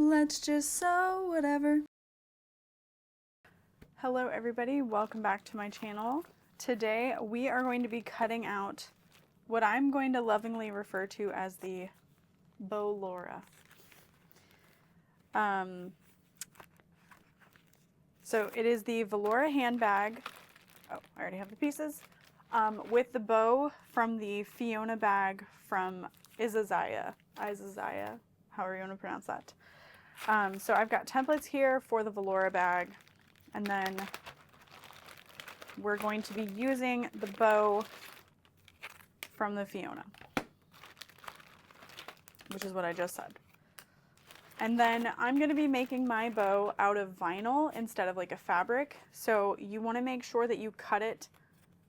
let's just sew whatever. Hello everybody, welcome back to my channel. Today we are going to be cutting out what I'm going to lovingly refer to as the Bow-Lora. So it is the Bow-Lora handbag. Oh, I already have the pieces. With the bow from the Fiona bag from Izazaya, however you want to pronounce that. So I've got templates here for the Bow-Lora bag, and then we're going to be using the bow from the Fiona, which is what I just said. And then I'm going to be making my bow out of vinyl instead of like a fabric. So you want to make sure that you cut it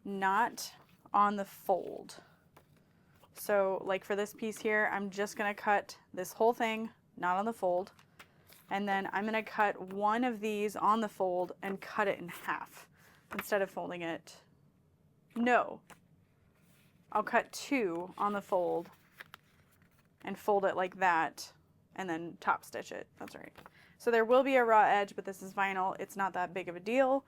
not on the fold. So like for this piece here, I'm just going to cut this whole thing not on the fold. And then I'm going to cut one of these on the fold and cut it in half instead of folding it. No, I'll cut two on the fold and fold it like that and then top stitch it. That's right. So there will be a raw edge, but this is vinyl. It's not that big of a deal.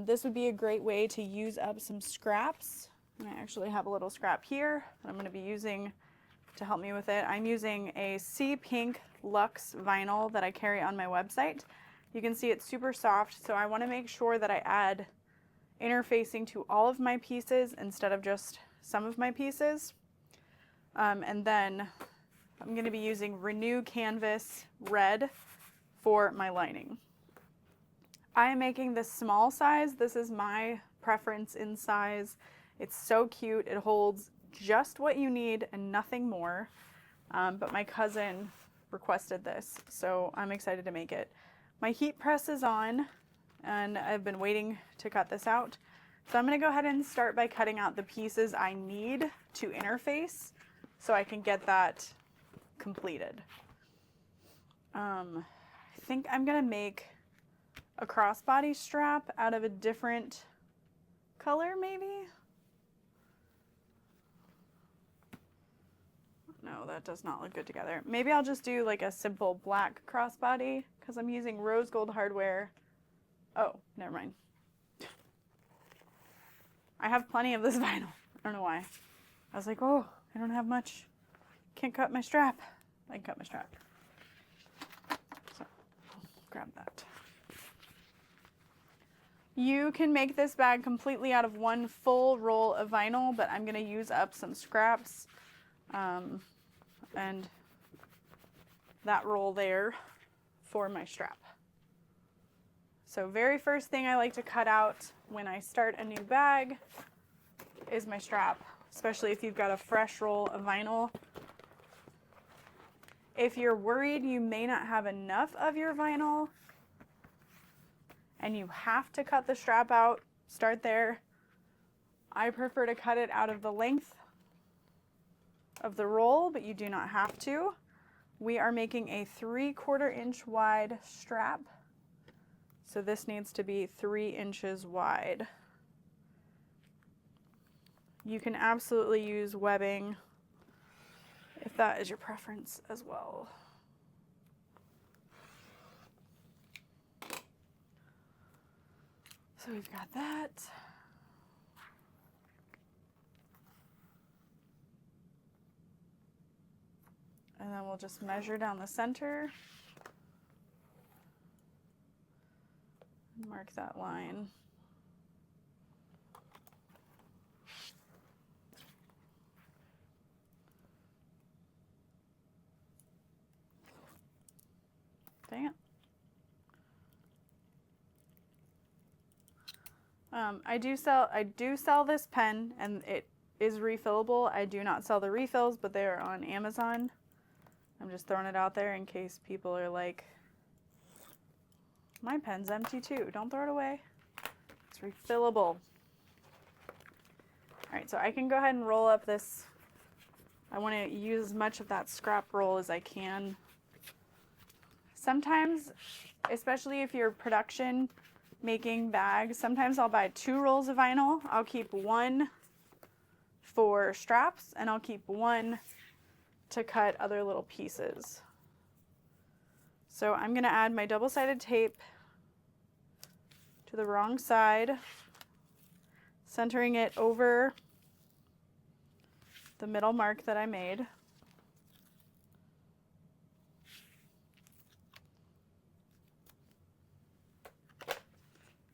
This would be a great way to use up some scraps. And I actually have a little scrap here that I'm going to be using to help me with it. I'm using a Sea Pink Luxe vinyl that I carry on my website. You can see it's super soft, so I want to make sure that I add interfacing to all of my pieces instead of just some of my pieces. And then I'm going to be using Renew Canvas Red for my lining. I am making this small size. This is my preference in size. It's so cute. It holds just what you need and nothing more. But my cousin requested this, so I'm excited to make it. My heat press is on, and I've been waiting to cut this out. So I'm going to go ahead and start by cutting out the pieces I need to interface so I can get that completed. I think I'm going to make a crossbody strap out of a different color, maybe? No, that does not look good together. Maybe I'll just do like a simple black crossbody because I'm using rose gold hardware. Oh, never mind. I have plenty of this vinyl. I don't know why. I was like, oh, I don't have much. Can't cut my strap. I can cut my strap. So, I'll grab that. You can make this bag completely out of one full roll of vinyl, but I'm going to use up some scraps and that roll there for my strap. So very first thing I like to cut out when I start a new bag is my strap, especially if you've got a fresh roll of vinyl. If you're worried you may not have enough of your vinyl and you have to cut the strap out, start there. I prefer to cut it out of the length of the roll, but you do not have to. We are making a 3/4 inch wide strap. So this needs to be 3 inches wide. You can absolutely use webbing if that is your preference as well. So we've got that. And then we'll just measure down the center. Mark that line. Dang it. I do sell this pen, and it is refillable. I do not sell the refills, but they are on Amazon. I'm just throwing it out there in case people are like, my pen's empty too. Don't throw it away. It's refillable. All right, so I can go ahead and roll up this. I want to use as much of that scrap roll as I can. Sometimes, especially if you're production making bags, sometimes I'll buy 2 rolls of vinyl. I'll keep one for straps, and I'll keep one to cut other little pieces. So I'm going to add my double-sided tape to the wrong side, centering it over the middle mark that I made.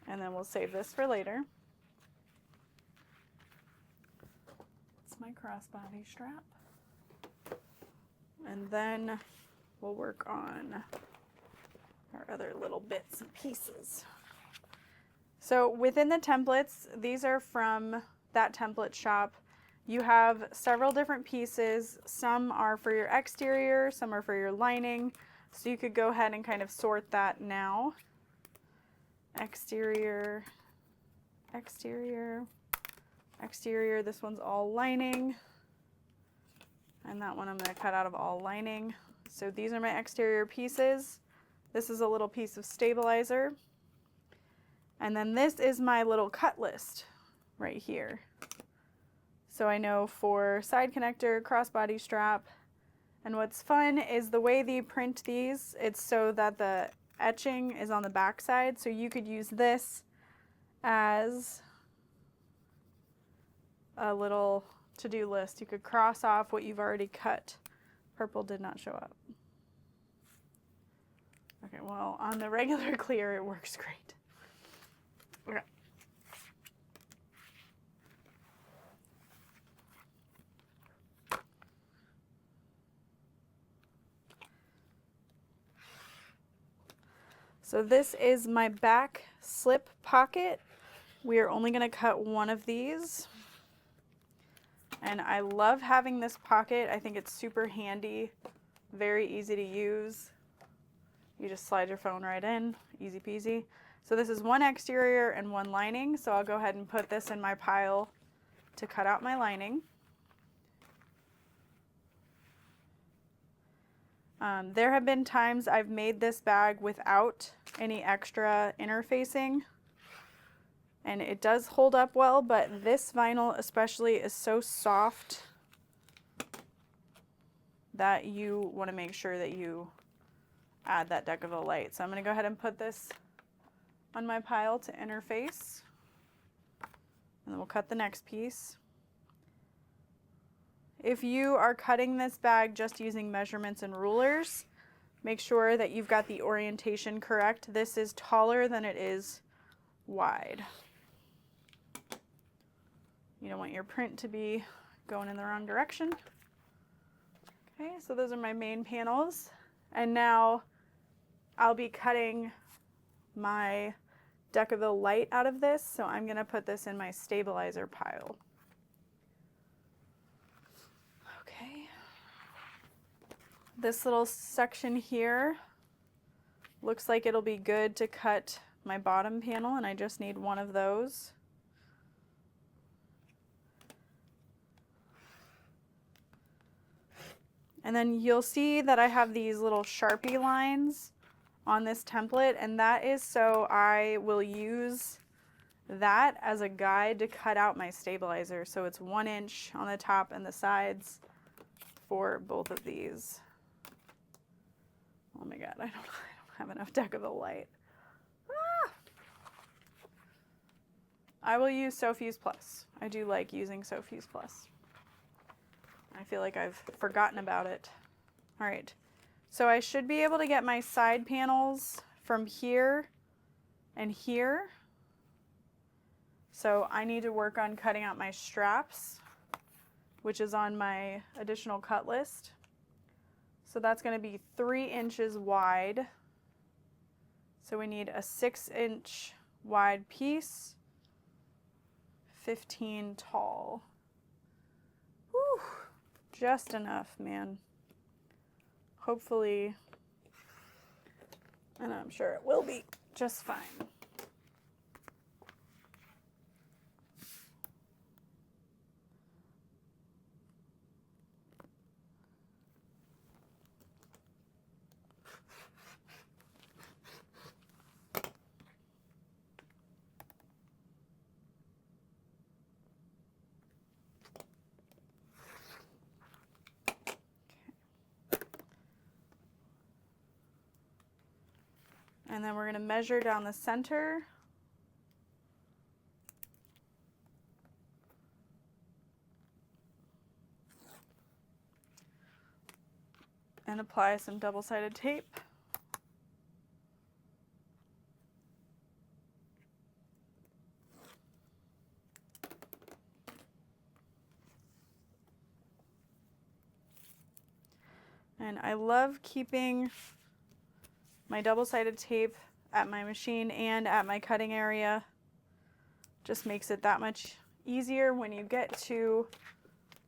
And then we'll save this for later. It's my crossbody strap. And then we'll work on our other little bits and pieces. So within the templates, these are from that template shop. You have several different pieces. Some are for your exterior, some are for your lining. So you could go ahead and kind of sort that now. Exterior, exterior, exterior. This one's all lining. And that one I'm going to cut out of all lining. So these are my exterior pieces. This is a little piece of stabilizer. And then this is my little cut list right here. So I know for side connector, crossbody strap. And what's fun is the way they print these, it's so that the etching is on the back side. So you could use this as a little to-do list. You could cross off what you've already cut. Purple did not show up. Okay, well, on the regular clear, it works great. Okay. So this is my back slip pocket. We are only going to cut one of these. And I love having this pocket. I think it's super handy, very easy to use. You just slide your phone right in, easy peasy. So this is one exterior and one lining. So I'll go ahead and put this in my pile to cut out my lining. There have been times I've made this bag without any extra interfacing, and it does hold up well, but this vinyl especially is so soft that you want to make sure that you add that deck of a light. So I'm going to go ahead and put this on my pile to interface, and then we'll cut the next piece. If you are cutting this bag just using measurements and rulers, make sure that you've got the orientation correct. This is taller than it is wide. You don't want your print to be going in the wrong direction. Okay, so those are my main panels. And now I'll be cutting my Decaville light out of this, so I'm going to put this in my stabilizer pile. Okay. This little section here looks like it'll be good to cut my bottom panel, and I just need one of those. And then you'll see that I have these little Sharpie lines on this template, and that is so I will use that as a guide to cut out my stabilizer. So it's 1 inch on the top and the sides for both of these. Oh my God, I don't have enough Decaville light. Ah! I will use Sophie's Plus. I do like using Sophie's Plus. I feel like I've forgotten about it. All right, so I should be able to get my side panels from here and here. So I need to work on cutting out my straps, which is on my additional cut list. So that's going to be 3 inches wide. So we need a 6-inch wide piece, 15 tall. Whew. Just enough, man. Hopefully, and I'm sure it will be just fine. And then we're going to measure down the center. And apply some double-sided tape. And I love keeping my double-sided tape at my machine and at my cutting area. Just makes it that much easier when you get to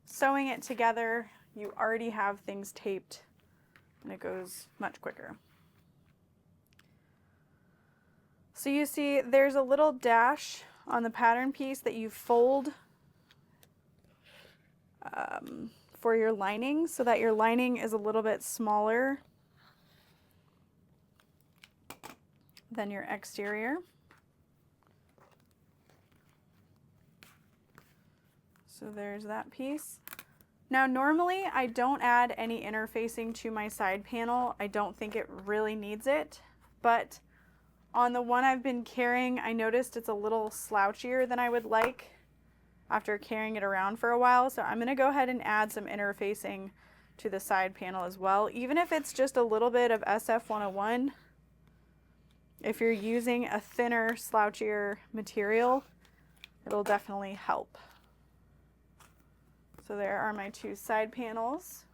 sewing it together. You already have things taped and it goes much quicker. So you see there's a little dash on the pattern piece that you fold for your lining so that your lining is a little bit smaller than your exterior. So there's that piece. Now normally I don't add any interfacing to my side panel. I don't think it really needs it, but on the one I've been carrying, I noticed it's a little slouchier than I would like after carrying it around for a while. So I'm going to go ahead and add some interfacing to the side panel as well, even if it's just a little bit of SF 101. If you're using a thinner, slouchier material, it'll definitely help. So there are my two side panels.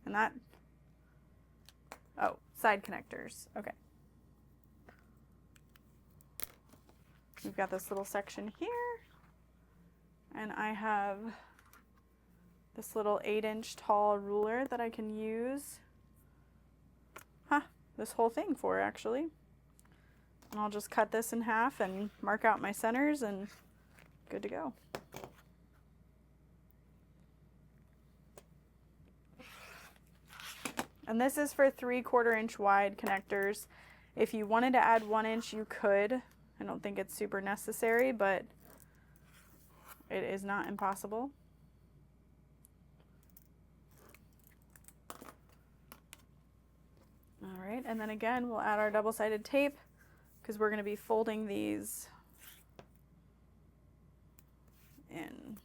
And that, oh, side connectors, okay. We've got this little section here, and I have this little 8-inch tall ruler that I can use this whole thing for, actually. And I'll just cut this in half and mark out my centers and good to go. And this is for 3/4 inch wide connectors. If you wanted to add 1 inch, you could. I don't think it's super necessary, but it is not impossible. All right, and then again, we'll add our double-sided tape because we're going to be folding these in.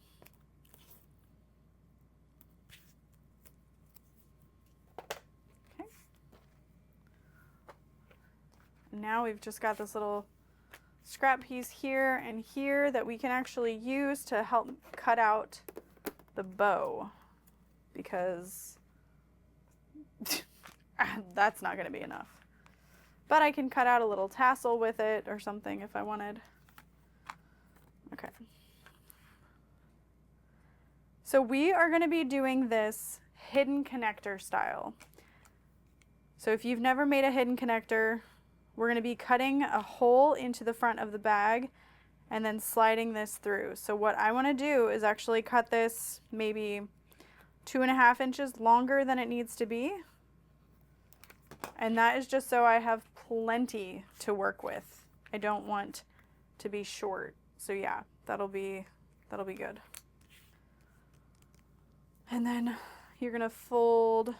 Okay. Now we've just got this little scrap piece here and here that we can actually use to help cut out the bow, because that's not going to be enough. But I can cut out a little tassel with it or something if I wanted. Okay. So we are going to be doing this hidden connector style. So if you've never made a hidden connector, we're going to be cutting a hole into the front of the bag and then sliding this through. So what I want to do is actually cut this maybe 2.5 inches longer than it needs to be. And that is just so I have plenty to work with. I don't want to be short. So yeah, that'll be good. And then you're going to fold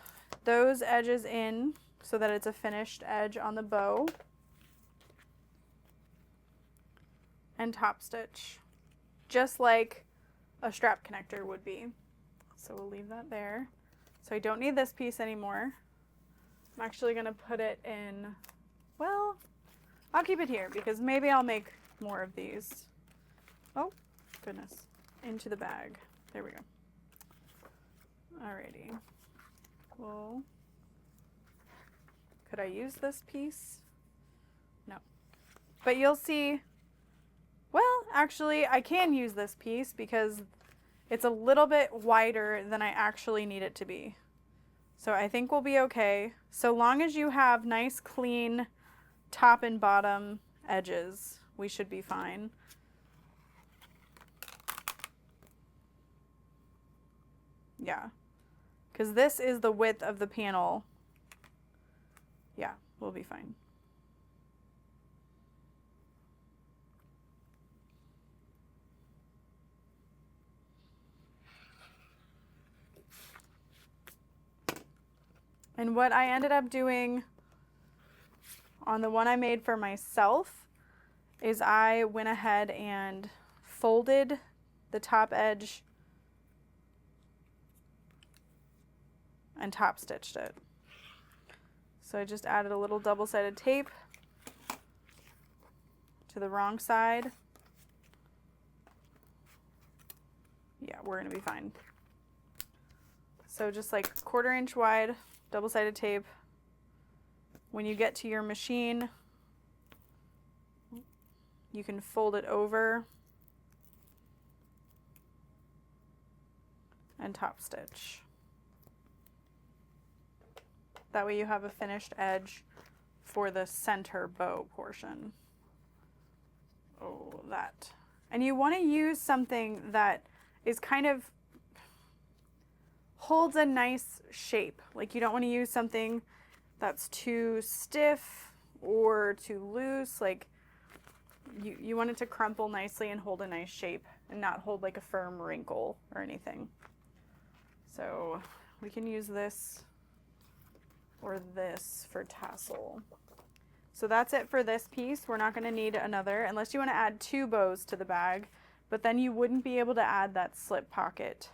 those edges in so that it's a finished edge on the bow. And top stitch, just like a strap connector would be. So we'll leave that there. So I don't need this piece anymore. I'm actually going to put it in, well, I'll keep it here because maybe I'll make more of these. Oh, goodness. Into the bag. There we go. Alrighty. Well, could I use this piece? No. But you'll see, well, actually, I can use this piece because it's a little bit wider than I actually need it to be. So I think we'll be okay. So long as you have nice, clean top and bottom edges, we should be fine. Yeah, because this is the width of the panel. Yeah, we'll be fine. And what I ended up doing on the one I made for myself is I went ahead and folded the top edge and top stitched it. So I just added a little double-sided tape to the wrong side. Yeah, we're gonna be fine. So just like 1/4 inch wide double-sided tape. When you get to your machine, you can fold it over and top stitch. That way you have a finished edge for the center bow portion. Oh, that. And you want to use something that is kind of holds a nice shape. Like you don't want to use something that's too stiff or too loose. Like you want it to crumple nicely and hold a nice shape and not hold like a firm wrinkle or anything. So we can use this or this for tassel. So that's it for this piece. We're not going to need another unless you want to add 2 bows to the bag, but then you wouldn't be able to add that slip pocket.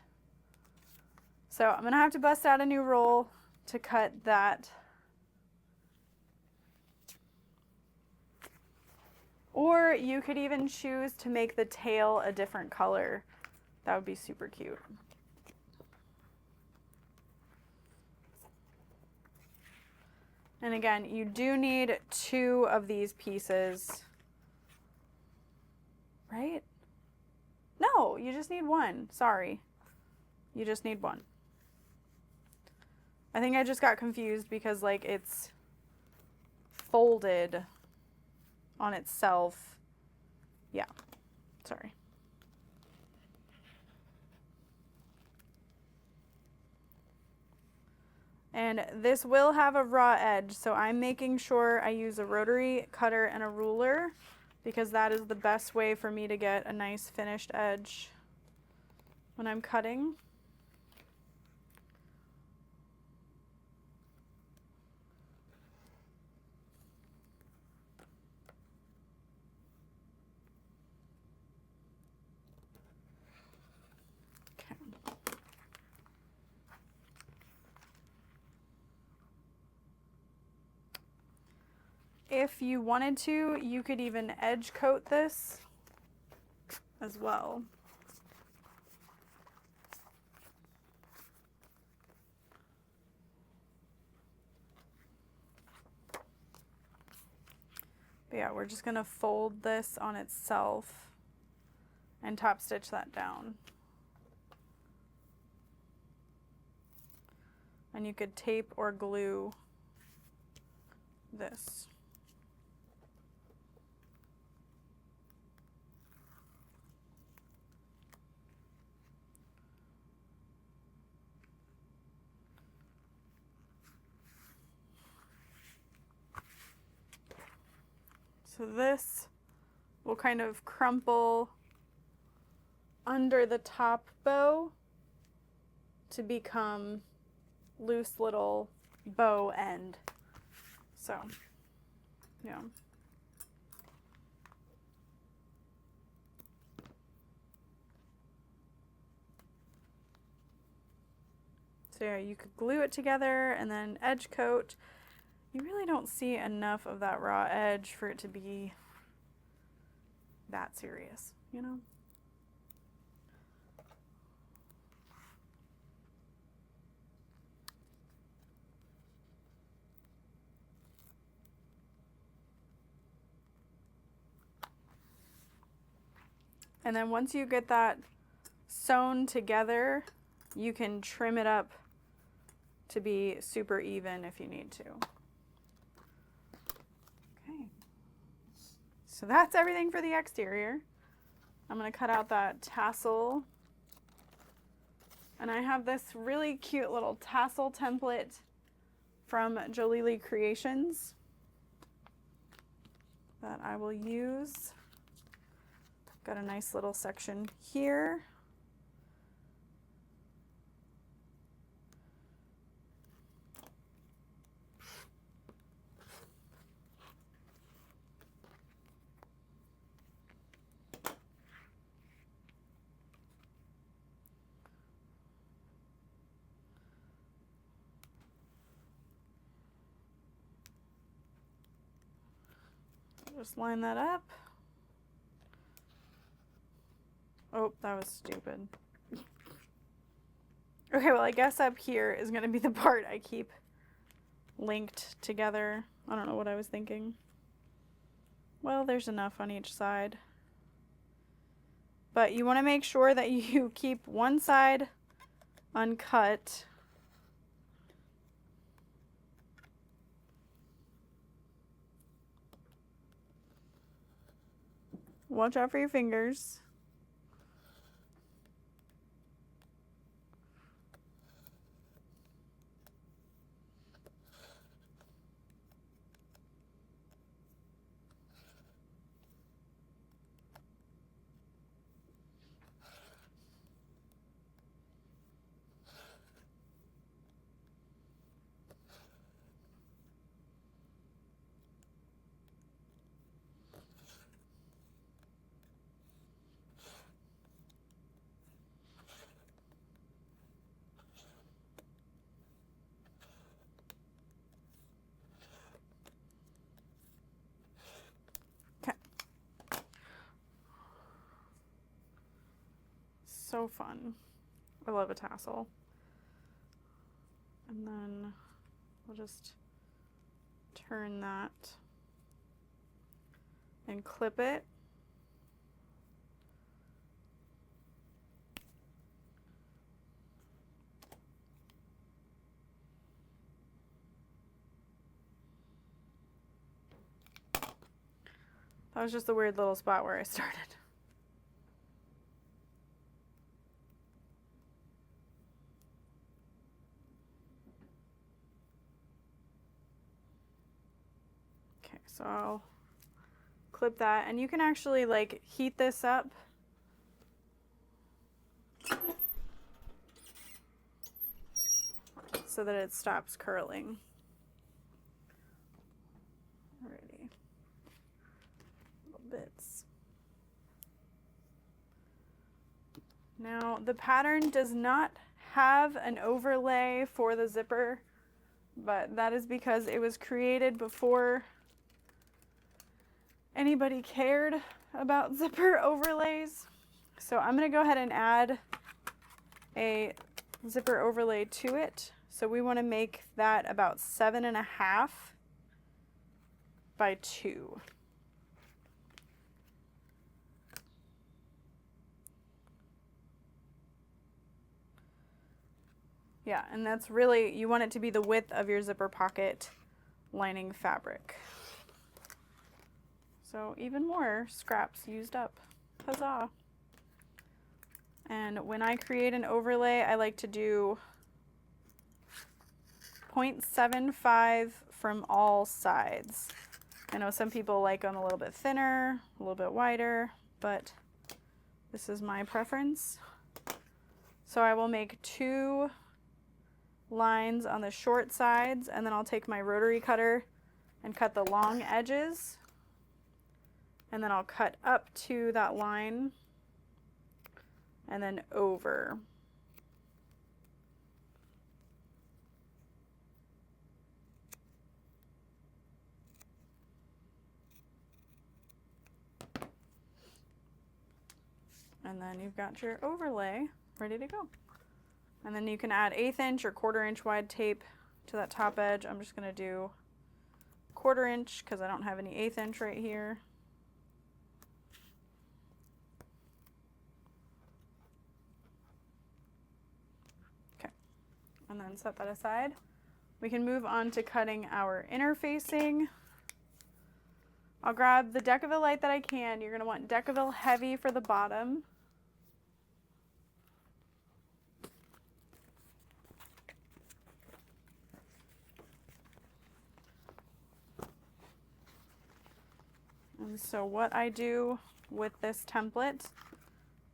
So I'm going to have to bust out a new roll to cut that. Or you could even choose to make the tail a different color. That would be super cute. And again, you do need 2 of these pieces, right? No, you just need 1. Sorry. You just need 1. I think I just got confused because like it's folded on itself. Yeah, sorry. And this will have a raw edge, so I'm making sure I use a rotary cutter and a ruler because that is the best way for me to get a nice finished edge when I'm cutting. If you wanted to, you could even edge coat this as well. But yeah, we're just gonna fold this on itself and top stitch that down. And you could tape or glue this. So this will kind of crumple under the top bow to become loose little bow end. So, yeah. So yeah, you could glue it together and then edge coat. You really don't see enough of that raw edge for it to be that serious, you know? And then once you get that sewn together, you can trim it up to be super even if you need to. Okay. So that's everything for the exterior. I'm going to cut out that tassel. And I have this really cute little tassel template from Jolili Creations that I will use. Got a nice little section here. just line that up. Oh, that was stupid. Okay, well, I guess up here is going to be the part I keep linked together. I don't know what I was thinking. Well, there's enough on each side. But you want to make sure that you keep one side uncut. Watch out for your fingers. So fun. I love a tassel. And then we'll just turn that and clip it. That was just a weird little spot where I started. So I'll clip that, and you can actually like heat this up. So that it stops curling. Alrighty. Little bits. Now the pattern does not have an overlay for the zipper, but that is because it was created before anybody cared about zipper overlays. So I'm going to go ahead and add a zipper overlay to it. So we want to make that about 7.5 by 2. Yeah, and that's really, you want it to be the width of your zipper pocket lining fabric. So even more scraps used up. Huzzah. And when I create an overlay, I like to do 0.75 from all sides. I know some people like them a little bit thinner, a little bit wider, but this is my preference. So I will make 2 lines on the short sides, and then I'll take my rotary cutter and cut the long edges. And then I'll cut up to that line and then over. And then you've got your overlay ready to go. And then you can add 1/8 inch or 1/4 inch wide tape to that top edge. I'm just going to do 1/4 inch because I don't have any 1/8 inch right here. And then set that aside. We can move on to cutting our interfacing. I'll grab the Decaville light that I can. You're going to want Decaville heavy for the bottom. And so what I do with this template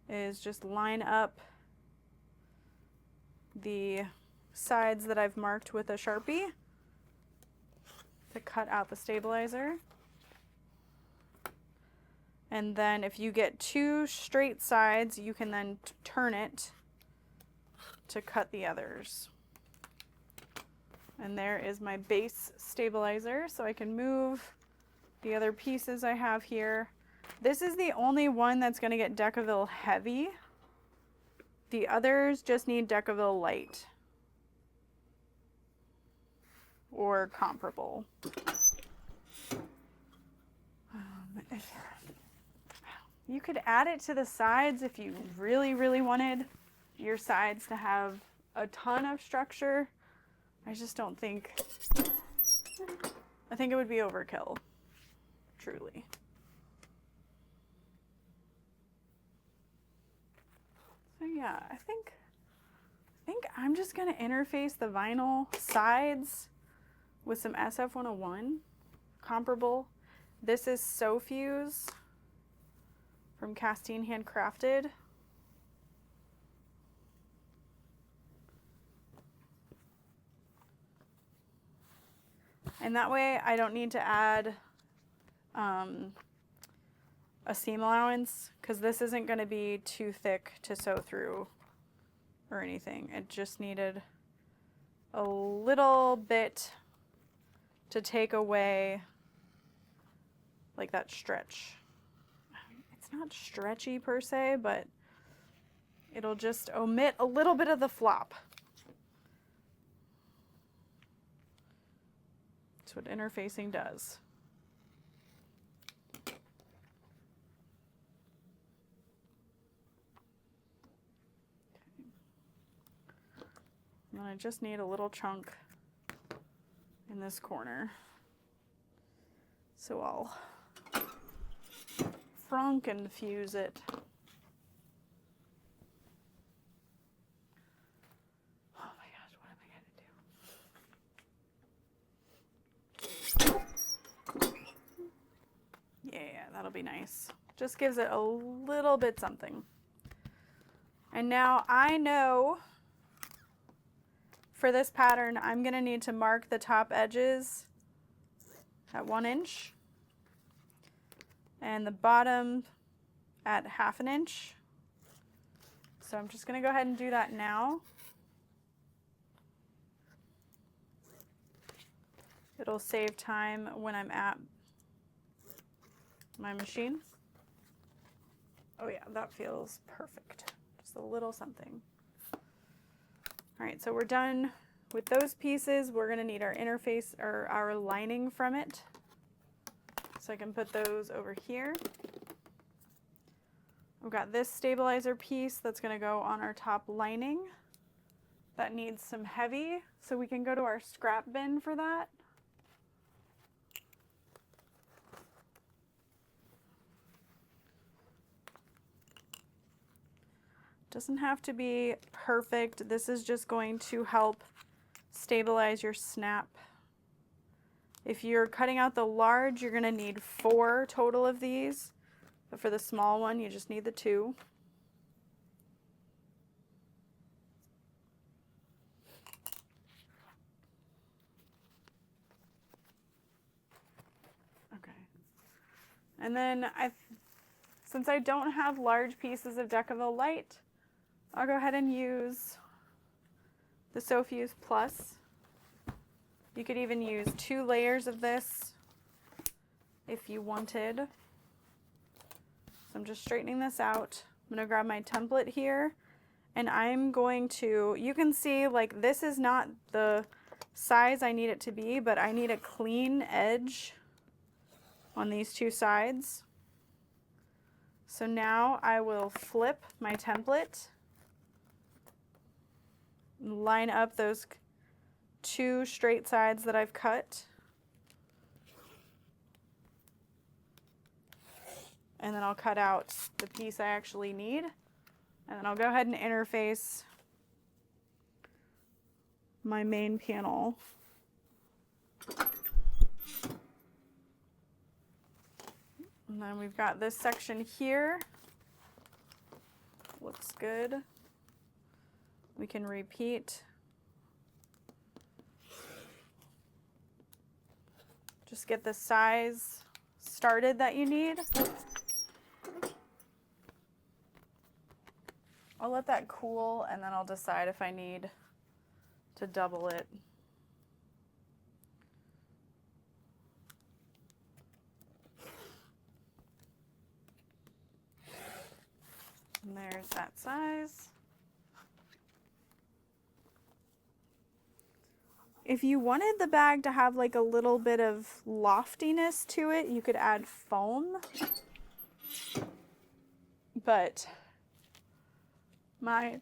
is just line up the sides that I've marked with a Sharpie to cut out the stabilizer. And then if you get 2 straight sides, you can then turn it to cut the others. And there is my base stabilizer, so I can move the other pieces I have here. This is the only one that's going to get Decaville heavy. The others just need Decaville light or comparable. You could add it to the sides if you really, really wanted your sides to have a ton of structure. I just don't think, I think it would be overkill, truly. So yeah, I think I'm just gonna interface the vinyl sides with some SF101 comparable. This is Sofuse from Castine Handcrafted. And that way I don't need to add a seam allowance, because this isn't going to be too thick to sew through or anything. It just needed a little bit to take away like that stretch. It's not stretchy per se, but it'll just omit a little bit of the flop. That's what interfacing does. And I just need a little chunk in this corner. So I'll Frankenfuse it. Oh my gosh, what am I gonna do? Yeah, that'll be nice. Just gives it a little bit something. And now I know for this pattern, I'm gonna need to mark the top edges at 1 inch and the bottom at 1/2 inch. So I'm just gonna go ahead and do that now. It'll save time when I'm at my machine. Oh yeah, that feels perfect. Just a little something. All right, so we're done with those pieces. We're gonna need our interface or our lining from it. So I can put those over here. We've got this stabilizer piece that's gonna go on our top lining. That needs some heavy, so we can go to our scrap bin for that. Doesn't have to be perfect. This is just going to help stabilize your snap. If you're cutting out the large, you're gonna need 4 total of these. But for the small one, you just need the 2. Okay. And then since I don't have large pieces of Decaville Light, I'll go ahead and use the Sofuse Plus. You could even use 2 layers of this if you wanted. So I'm just straightening this out. I'm gonna grab my template here and I'm going to, you can see like this is not the size I need it to be, but I need a clean edge on these 2 sides. So now I will flip my template, line up those 2 straight sides that I've cut, and then I'll cut out the piece I actually need, and then I'll go ahead and interface my main panel. And then we've got this section here. Looks good. We can repeat. Just get the size started that you need. I'll let that cool and then I'll decide if I need to double it. And there's that size. If you wanted the bag to have like a little bit of loftiness to it, you could add foam. But my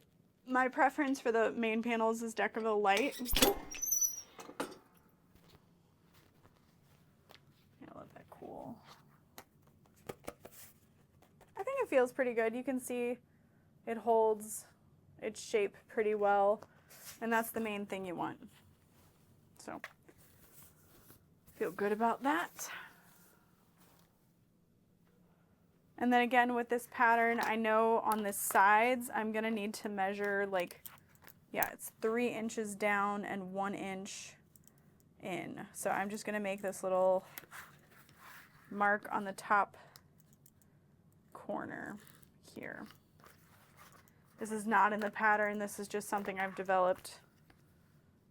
preference for the main panels is Deckerville Light. Yeah, let that cool. I think it feels pretty good. You can see it holds its shape pretty well, and that's the main thing you want. So, feel good about that. And then again with this pattern, I know on the sides, I'm gonna need to measure like, yeah, it's 3 inches down and 1 inch in. So I'm just gonna make this little mark on the top corner here. This is not in the pattern, this is just something I've developed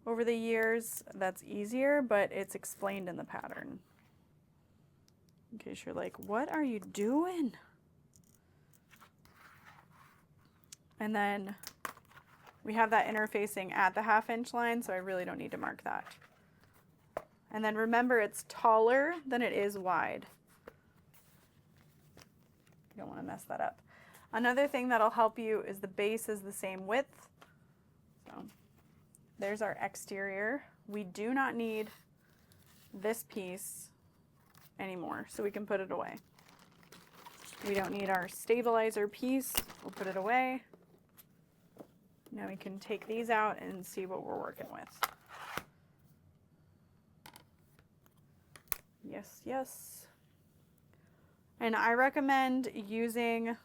over the years that's easier, but it's explained in the pattern. In case you're like, what are you doing? And then we have that interfacing at the 1/2 inch line, so I really don't need to mark that. And then remember, it's taller than it is wide. You don't want to mess that up. Another thing that'll help you is the base is the same width. So there's our exterior. We do not need this piece anymore, so we can put it away. We don't need our stabilizer piece. We'll put it away. Now we can take these out and see what we're working with. Yes, yes. And I recommend using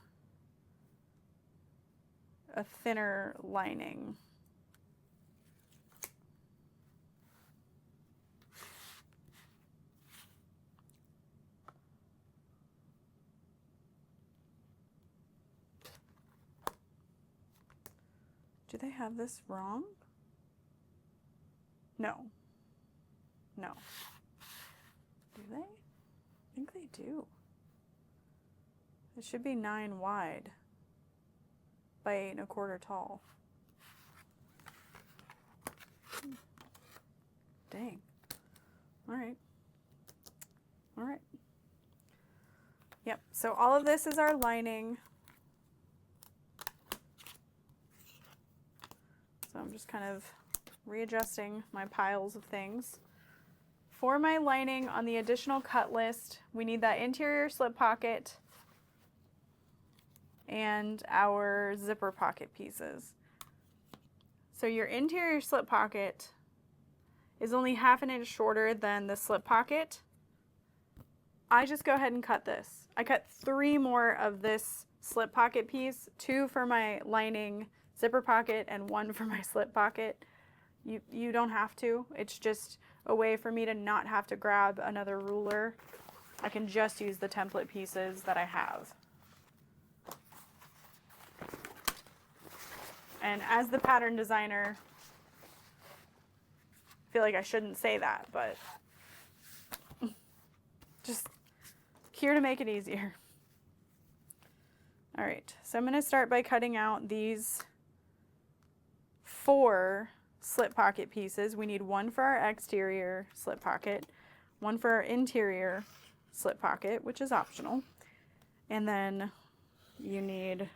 a thinner lining. Do they have this wrong? No. No. Do they? I think they do. It should be 9 wide by 8 1/4 tall. Dang. All right. All right. Yep. So all of this is our lining. So I'm just kind of readjusting my piles of things. For my lining on the additional cut list, we need that interior slip pocket and our zipper pocket pieces. So your interior slip pocket is only 1/2 inch shorter than the slip pocket. I just go ahead and cut this. I cut 3 more of this slip pocket piece, 2 for my lining zipper pocket and 1 for my slip pocket. You don't have to. It's just a way for me to not have to grab another ruler. I can just use the template pieces that I have. And as the pattern designer, I feel like I shouldn't say that, but just here to make it easier. All right, so I'm going to start by cutting out these 4 slip pocket pieces. We need 1 for our exterior slip pocket, 1 for our interior slip pocket, which is optional, and then you need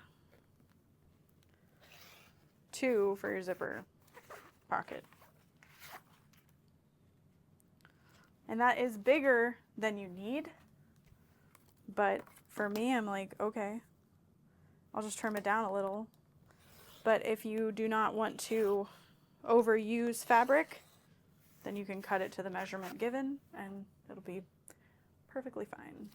2 for your zipper pocket. And that is bigger than you need, but for me, I'm like, okay, I'll just trim it down a little. But if you do not want to overuse fabric, then you can cut it to the measurement given and it'll be perfectly fine.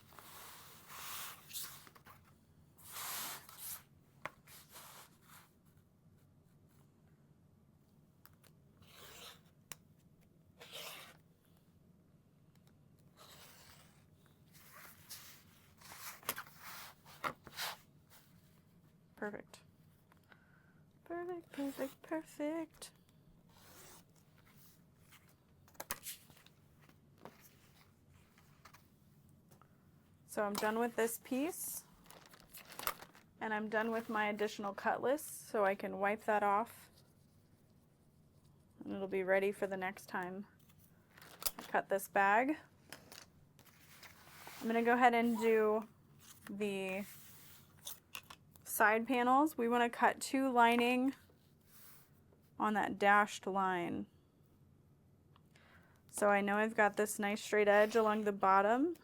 Perfect. Perfect, perfect, perfect. So I'm done with this piece. And I'm done with my additional cut list, so I can wipe that off. And it'll be ready for the next time I cut this bag. I'm gonna go ahead and do the side panels. We wanna cut 2 lining on that dashed line. So I know I've got this nice straight edge along the bottom.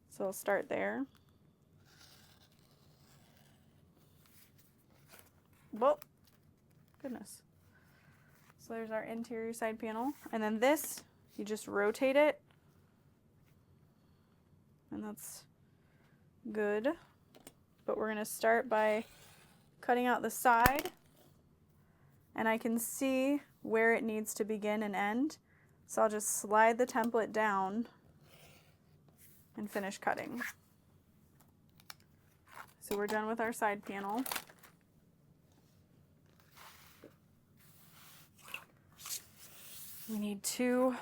So I'll start there. Whoa, goodness. So there's our interior side panel. And then this, you just rotate it. And that's good. But we're gonna start by cutting out the side. And I can see where it needs to begin and end. So I'll just slide the template down and finish cutting. So we're done with our side panel. We need 2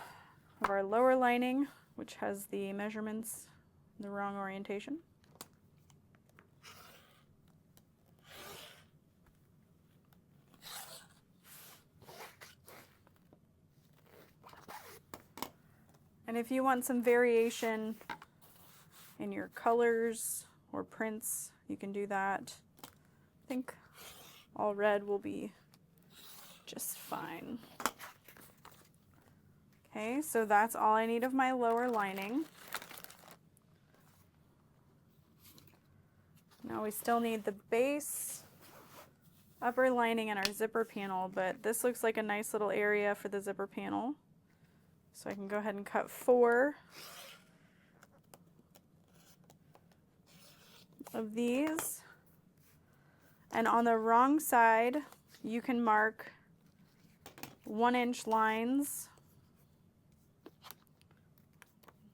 of our lower lining, which has the measurements in the wrong orientation. And if you want some variation in your colors or prints, you can do that. I think all red will be just fine. Okay, so that's all I need of my lower lining. Now we still need the base, upper lining, and our zipper panel, but this looks like a nice little area for the zipper panel. So I can go ahead and cut 4 of these. And on the wrong side, you can mark 1-inch lines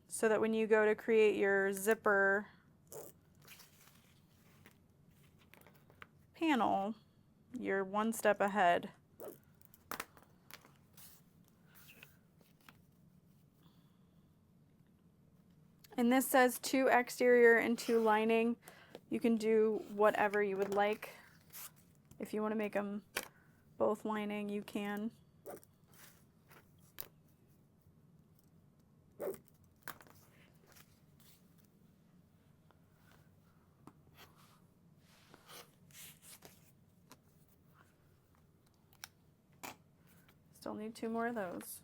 so that when you go to create your zipper panel, you're 1 step ahead. And this says 2 exterior and 2 lining. You can do whatever you would like. If you want to make them both lining, you can. Still need 2 more of those.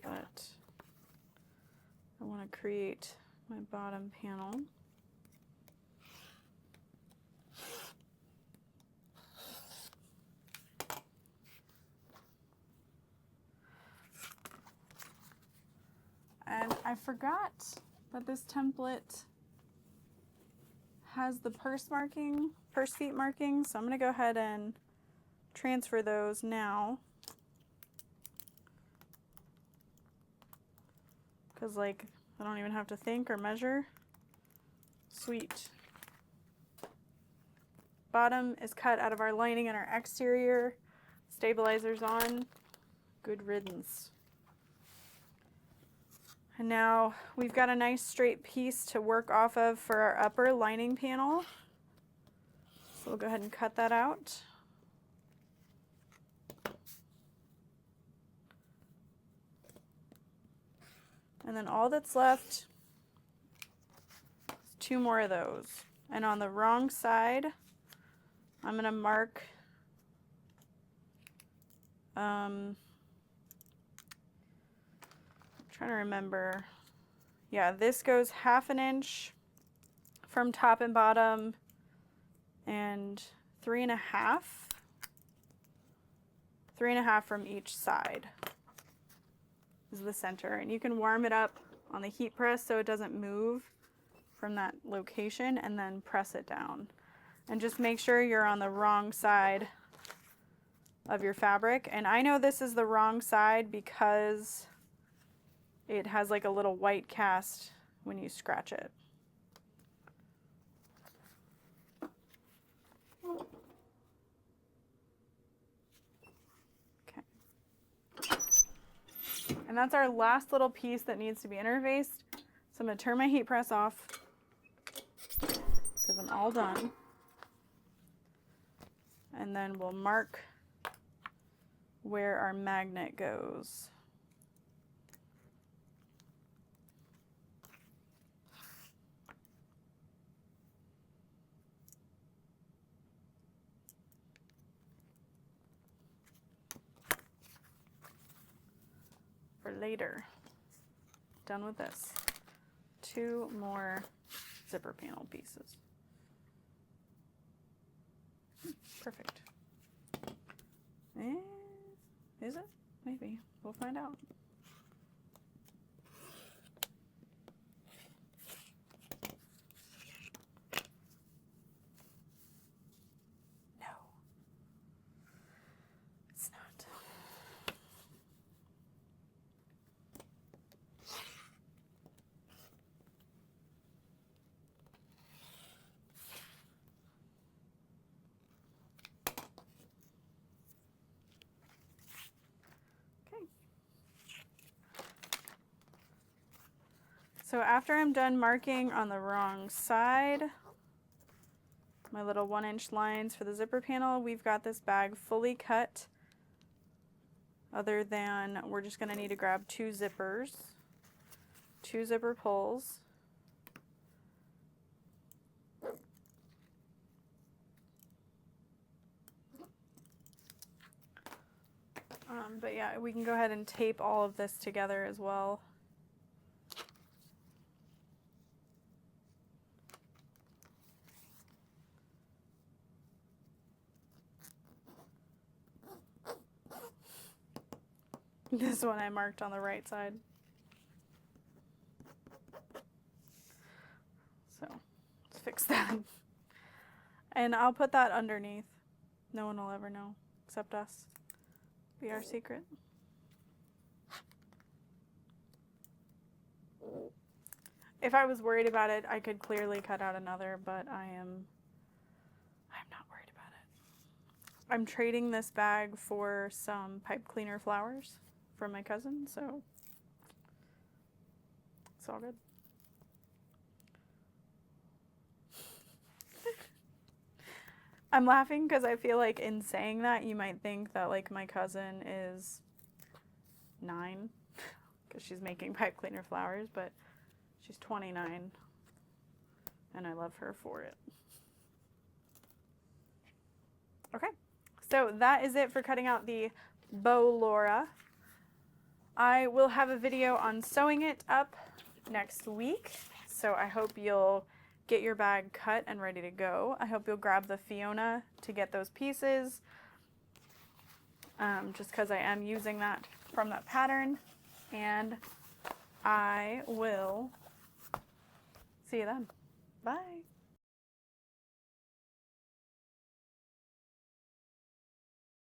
But I want to create my bottom panel. And I forgot that this template has the purse feet marking, so I'm going to go ahead and transfer those now. Because like I don't even have to think or measure. Sweet. Bottom is cut out of our lining and our exterior. Stabilizers on. Good riddance. And now we've got a nice straight piece to work off of for our upper lining panel. So we'll go ahead and cut that out. And then all that's left is 2 more of those. And on the wrong side, I'm going to mark I'm trying to remember. Yeah, this goes 1/2 inch from top and bottom and 3.5. 3.5 from each side is the center. And you can warm it up on the heat press so it doesn't move from that location, and then press it down. And just make sure you're on the wrong side of your fabric. And I know this is the wrong side because it has like a little white cast when you scratch it. Okay. And that's our last little piece that needs to be interfaced. So I'm going to turn my heat press off. all done. And then we'll mark where our magnet goes. For later. Done with this. 2 more zipper panel pieces. Perfect. Is it? Maybe. We'll find out. No. It's not. So after I'm done marking on the wrong side, my little 1-inch lines for the zipper panel, we've got this bag fully cut. Other than we're just going to need to grab 2 zippers, 2 zipper pulls. But yeah, we can go ahead and tape all of this together as well. This one I marked on the right side. So let's fix that. And I'll put that underneath. No one will ever know except us. Be our secret. If I was worried about it, I could clearly cut out another, but I'm not worried about it. I'm trading this bag for some pipe cleaner flowers from my cousin, so it's all good. I'm laughing because I feel like in saying that, you might think that like my cousin is 9 because she's making pipe cleaner flowers, but she's 29 and I love her for it. Okay, so that is it for cutting out the Bow-Lora. I will have a video on sewing it up next week, so I hope you'll get your bag cut and ready to go. I hope you'll grab the Fiona to get those pieces, just because I am using that from that pattern, and I will see you then. Bye.